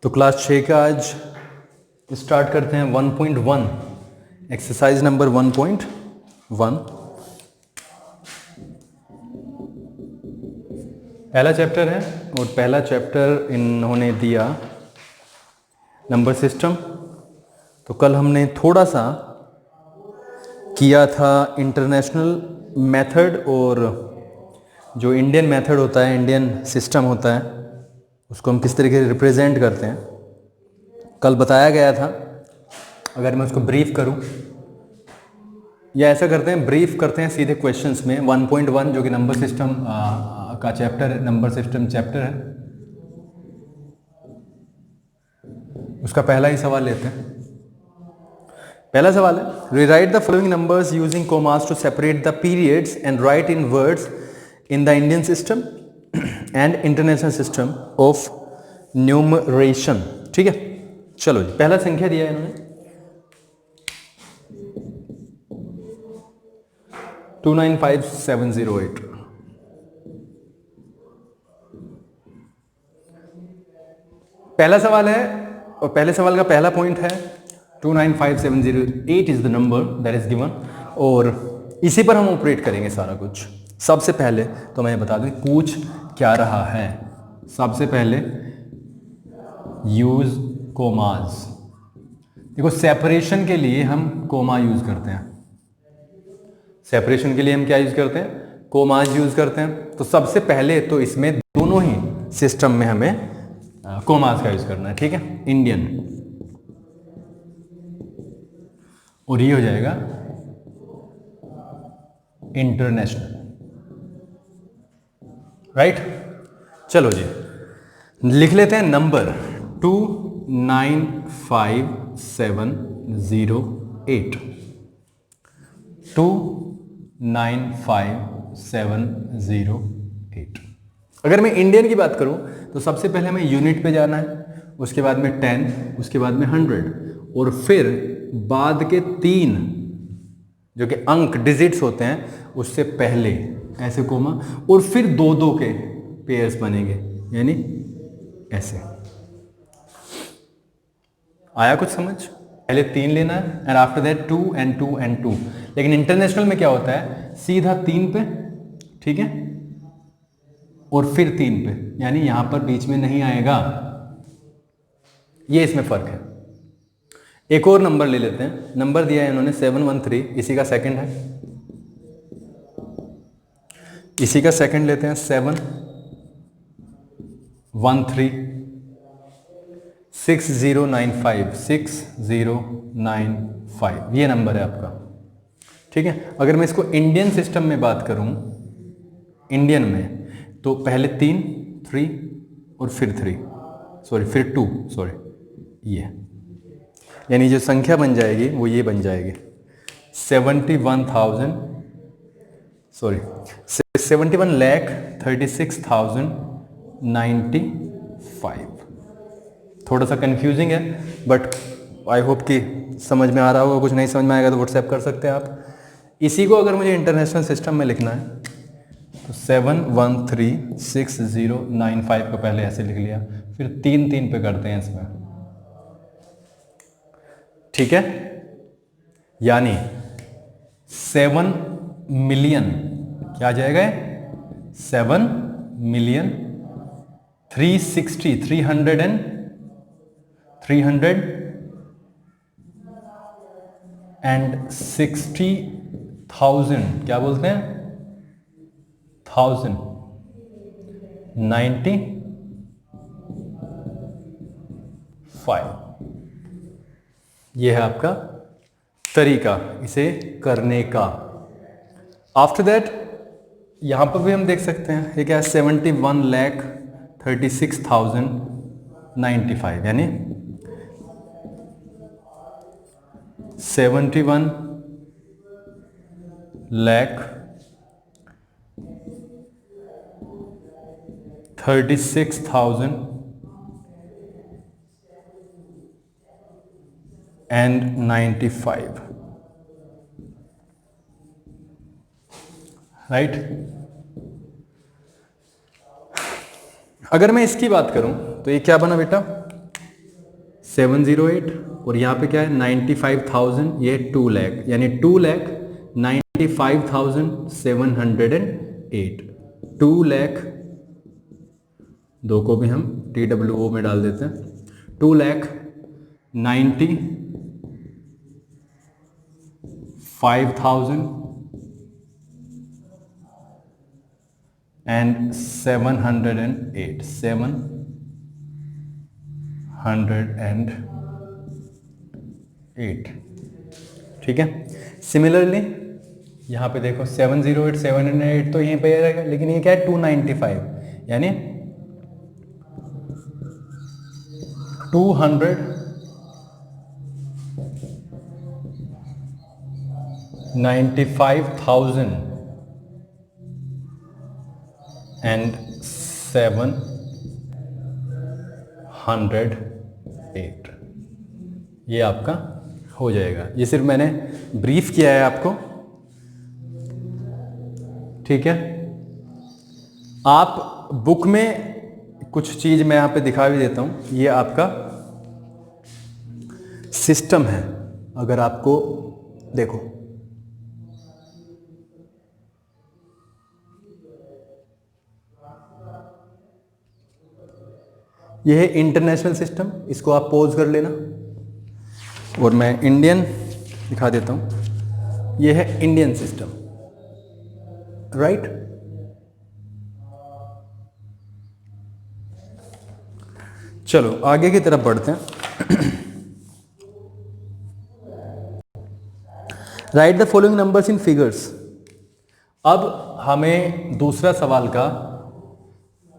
तो क्लास 6 का आज स्टार्ट करते हैं 1.1 एक्सरसाइज नंबर 1.1। पहला चैप्टर है और पहला चैप्टर इन्होंने दिया नंबर सिस्टम। तो कल हमने थोड़ा सा किया था इंटरनेशनल मेथड और जो इंडियन मेथड होता है, इंडियन सिस्टम होता है, उसको हम किस तरीके से रिप्रेजेंट करते हैं कल बताया गया था। अगर मैं उसको ब्रीफ करूं या ऐसा करते हैं, ब्रीफ करते हैं सीधे क्वेश्चंस में। 1.1 जो कि नंबर सिस्टम का चैप्टर है, नंबर सिस्टम चैप्टर है, उसका पहला ही सवाल लेते हैं। पहला सवाल है, rewrite the following numbers using commas to separate the periods and write in words in the Indian system and international system of numeration. ठीक है, चलो जी। पहला संख्या दिया है इन्होंने 295708। पहला सवाल है और पहले सवाल का पहला पॉइंट है 295708 is the number that is given, और इसी पर हम ऑपरेट करेंगे सारा कुछ। सबसे पहले तो मैं बता दूं पूछ क्या रहा है। सबसे पहले यूज कोमास। देखो, सेपरेशन के लिए हम कोमा यूज करते हैं। सेपरेशन के लिए हम क्या यूज करते हैं? कोमास यूज करते हैं। तो सबसे पहले तो इसमें दोनों ही सिस्टम में हमें कोमास का यूज करना है। ठीक है, इंडियन, और ये हो जाएगा इंटरनेशनल। राइट, चलो जी लिख लेते हैं नंबर 295708। 295708। अगर मैं इंडियन की बात करूं तो सबसे पहले हमें यूनिट पे जाना है, उसके बाद में 10, उसके बाद में 100, और फिर बाद के 3 जो कि अंक डिजिट्स होते हैं उससे पहले ऐसे कोमा, और फिर 2-2 के पेयर्स बनेंगे, यानी ऐसे। आया कुछ समझ? पहले 3 लेना है and after that 2 and 2 and 2। लेकिन इंटरनेशनल में क्या होता है? सीधा 3 पे, ठीक है, और फिर 3 पे, यानी यहां पर बीच में नहीं आएगा। ये इसमें फर्क है। एक और नंबर ले लेते हैं। नंबर दिया है इन्होंने 713, इसी का सेकंड है, इसी का सेकंड लेते हैं 713 6095 6095, ये नंबर है आपका। ठीक है, अगर मैं इसको इंडियन सिस्टम में बात करूं, इंडियन में, तो पहले 3 और फिर 3, सॉरी फिर 2, सॉरी, ये यानी जो संख्या बन जाएगी वो ये बन जाएगी 71,000, सॉरी 71,36,095। थोड़ा सा कंफ्यूजिंग है, बट आई होप कि समझ में आ रहा होगा। कुछ नहीं समझ में आएगा तो व्हाट्सएप कर सकते हैं आप। इसी को अगर मुझे इंटरनेशनल सिस्टम में लिखना है तो 7136,095 को पहले ऐसे लिख लिया, फिर 3 पे करते हैं इसमें। ठीक है, यानी 7 मिलियन क्या आ जाएगा? 360,000 क्या बोलते हैं? 1095। यह है आपका तरीका इसे करने का। आफ्टर दैट यहां पर भी हम देख सकते हैं, ये क्या है? 71,36,095, यानी 71,36,095। राइट, अगर मैं इसकी बात करूं तो ये क्या बना बेटा? 708 और यहाँ पे क्या है 95,000, ये 2 लाख, यानी 2,95,708। 2 लाख, दो को भी हम TWO में डाल देते हैं, 2,95,708, 708, ठीक है। सिमिलरली यहाँ पे देखो 708, 708 तो यहीं पे रहेगा, लेकिन ये क्या है 295, यानी 295,708, ये आपका हो जाएगा। ये सिर्फ मैंने ब्रीफ किया है आपको, ठीक है। आप बुक में कुछ चीज मैं यहां पे दिखा भी देता हूं, ये आपका सिस्टम है। अगर आपको देखो, ये है इंटरनेशनल सिस्टम, इसको आप पॉज कर लेना, और मैं इंडियन दिखा देता हूं। ये है इंडियन सिस्टम, राइट। चलो आगे की तरफ बढ़ते हैं। Right the following numbers in figures. अब हमें दूसरा सवाल का,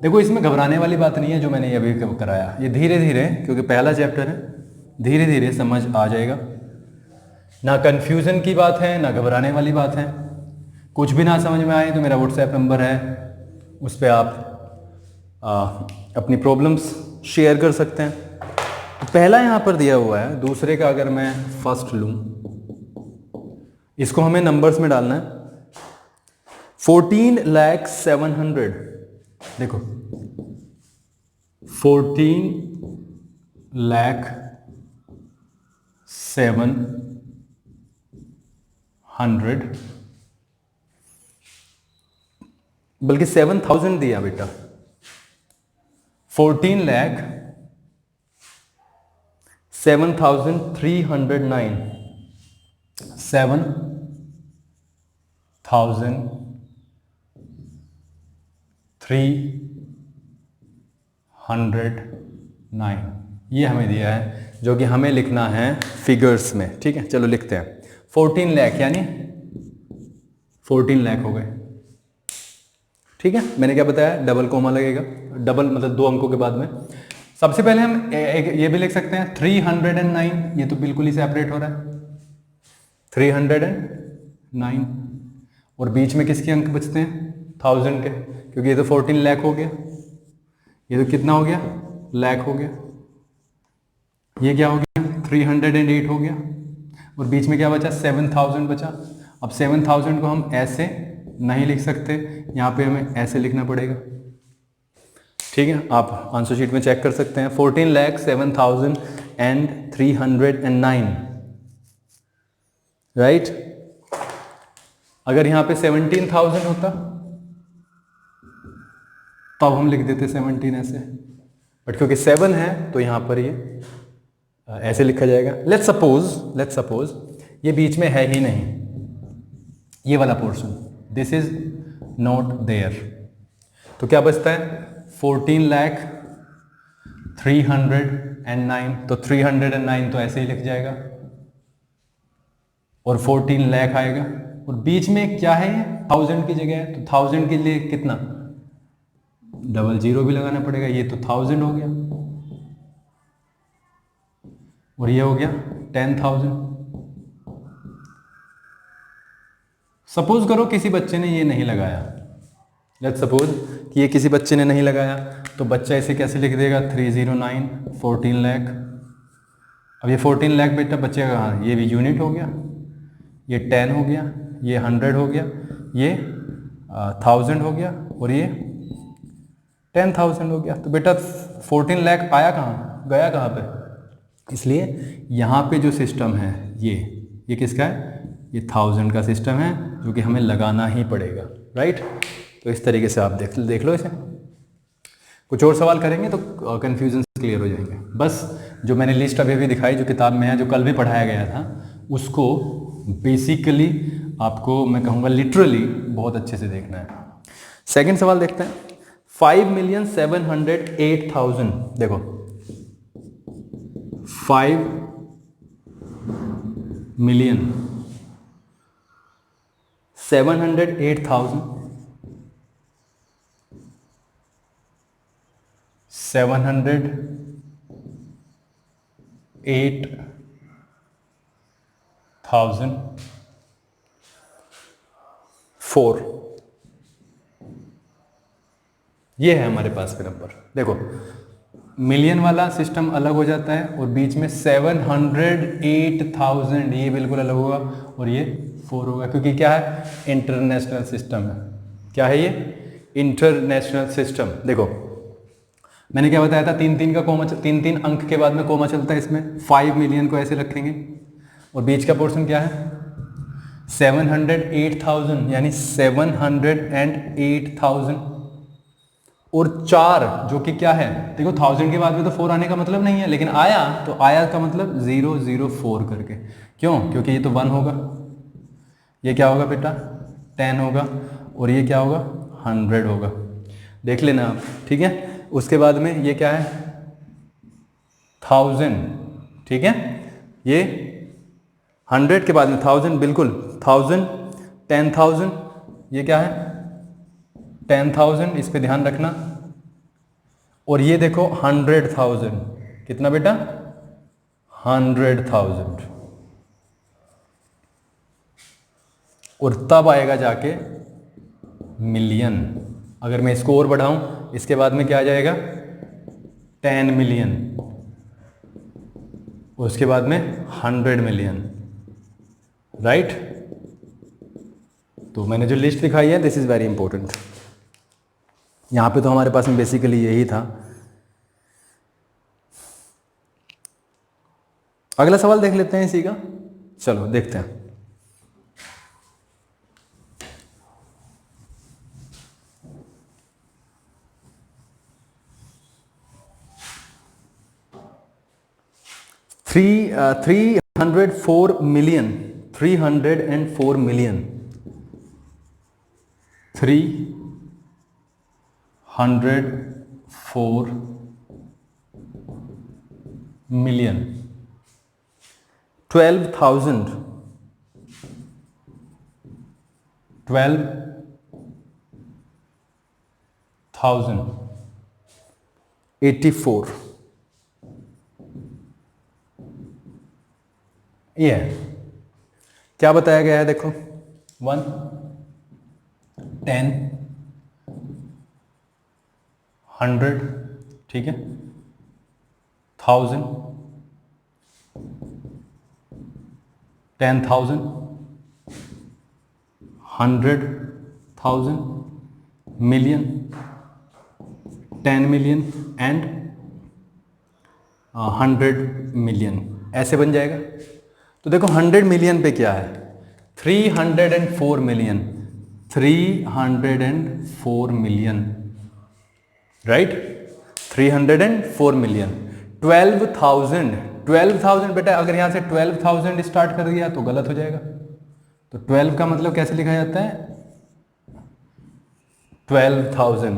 देखो इसमें घबराने वाली बात नहीं है जो मैंने अभी कराया, ये धीरे धीरे, क्योंकि पहला चैप्टर है, धीरे धीरे समझ आ जाएगा। ना कंफ्यूजन की बात है, ना घबराने वाली बात है। कुछ भी ना समझ में आए तो मेरा व्हाट्सएप नंबर है, उस पर आप अपनी प्रॉब्लम्स शेयर कर सकते हैं। तो पहला यहाँ पर दिया हुआ है, दूसरे का अगर मैं फर्स्ट लूँ, इसको हमें नंबर्स में डालना है। 14,07,000, देखो 14,07,000, बल्कि 7,000 दिया बेटा, 14,07,309, 7,309, ये हमें दिया है, जो कि हमें लिखना है फिगर्स में, ठीक है। चलो लिखते हैं। 14 लाख यानी 14 लाख हो गए, ठीक है। मैंने क्या बताया, डबल कोमा लगेगा, डबल मतलब 2 अंकों के बाद में। सबसे पहले हम एक ये भी लिख सकते हैं 309, ये तो बिल्कुल ही सेपरेट हो रहा है, 309, और बीच में किसके अंक बचते हैं, 1000 के, क्योंकि ये तो 14 लाख हो गया, ये तो कितना हो गया, लाख हो गया, ये क्या हो गया, 308 हो गया, और बीच में क्या बचा, 7000 बचा। अब 7000 को हम ऐसे नहीं लिख सकते, यहाँ पे हमें ऐसे लिखना पड़ेगा, ठीक है। आप आंसर शीट में चेक कर सकते हैं, 14,07,309, राइट। अगर यहाँ पे 17,000 होता तब हम लिख देते 17 ऐसे, बट क्योंकि 7 है तो यहाँ पर ये ऐसे लिखा जाएगा। लेट्स सपोज ये बीच में है ही नहीं, ये वाला portion, this is not there, तो क्या बचता है, 14,03,09, तो 309 तो ऐसे ही लिख जाएगा, और 14 लाख आएगा, और बीच में क्या है, 1000 की जगह है, तो 1000 के लिए कितना, डबल जीरो भी लगाना पड़ेगा, ये तो 1000 हो गया, और ये हो गया 10,000। सपोज करो किसी बच्चे ने ये नहीं लगाया, लेट्स सपोज कि ये किसी बच्चे ने नहीं लगाया, तो बच्चा इसे कैसे लिख देगा, 309, 14 लाख। अब ये 14 लाख बेटा बच्चे का, ये भी यूनिट हो गया, ये 10 हो गया, ये 100 हो गया, ये 1000 हो गया, और ये 10,000 हो गया। तो बेटा 14 लाख आया कहाँ, गया कहाँ पे, इसलिए यहाँ पे जो सिस्टम है ये किसका है, ये 1000 का सिस्टम है जो कि हमें लगाना ही पड़ेगा, राइट। तो इस तरीके से आप देख लो इसे। कुछ और सवाल करेंगे तो कन्फ्यूजन क्लियर हो जाएंगे। बस जो मैंने लिस्ट अभी अभी दिखाई जो किताब में है, जो कल भी पढ़ाया गया था, उसको बेसिकली आपको मैं कहूँगा लिटरली बहुत अच्छे से देखना है। सेकंड सवाल देखते हैं। 5,708,000, देखो 5,708,000 708,004, ये है हमारे पास में नंबर। देखो मिलियन वाला सिस्टम अलग हो जाता है और बीच में 708,000 ये बिल्कुल अलग होगा और ये 4 होगा, क्योंकि क्या है, इंटरनेशनल सिस्टम है। क्या है ये, इंटरनेशनल सिस्टम। देखो मैंने क्या बताया था, 3-3 का कोमा, 3-3 अंक के बाद में कोमा चलता है इसमें। 5 मिलियन को ऐसे रखेंगे और बीच का पोर्शन क्या है 708,000, यानी 708,000 और 4 जो कि क्या है, देखो 1000 के बाद में तो 4 आने का मतलब नहीं है, लेकिन आया तो आया का मतलब 004 करके। क्यों, क्योंकि ये तो 1 होगा, ये क्या होगा बेटा 10 होगा और ये क्या होगा 100 होगा। देख लेना आप, ठीक है। उसके बाद में ये क्या है 1000, ठीक है। ये 100 के बाद में 1000, बिल्कुल 1000, 10,000, ये क्या है 10,000, इस पे ध्यान रखना। और ये देखो 100,000, कितना बेटा 100,000, और तब आएगा जाके मिलियन। अगर मैं इसको और बढ़ाऊं, इसके बाद में क्या आ जाएगा 10 मिलियन, उसके बाद में 100 मिलियन, राइट। तो मैंने जो लिस्ट दिखाई है, दिस इज वेरी इंपॉर्टेंट। यहां पे तो हमारे पास में बेसिकली यही था। अगला सवाल देख लेते हैं इसी का, चलो देखते हैं। थ्री 304 मिलियन 304 मिलियन 304 मिलियन 12,000 84, ये है। क्या बताया गया है, देखो 1, 10, 100, ठीक है, 1000, 10,000, 100,000, मिलियन, 10 मिलियन एंड 100 मिलियन, ऐसे बन जाएगा। तो देखो 100 मिलियन पे क्या है 304 मिलियन, 304 मिलियन, राइट, 304 मिलियन। 12,000 बेटा, अगर यहां से 12,000 स्टार्ट कर दिया तो गलत हो जाएगा। तो 12 का मतलब कैसे लिखा जाता है 12,000,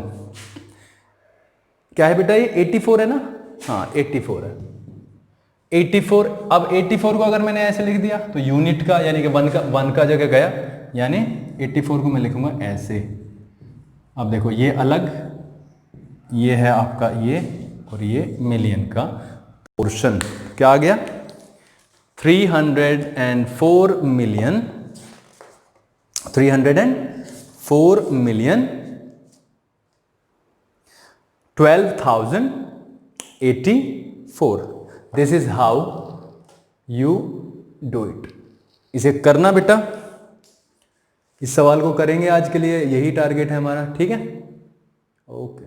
क्या है बेटा ये 84 है ना, हाँ 84 है 84। अब 84 को अगर मैंने ऐसे लिख दिया तो यूनिट का यानी कि 1 का जगह गया, यानी 84 को मैं लिखूंगा ऐसे। अब देखो ये अलग, ये है आपका ये, और ये मिलियन का पोर्शन। क्या आ गया 304 million 12,084। This is how you do it. इसे करना बेटा, इस सवाल को करेंगे आज के लिए, यही टारगेट है हमारा, ठीक है, ओके।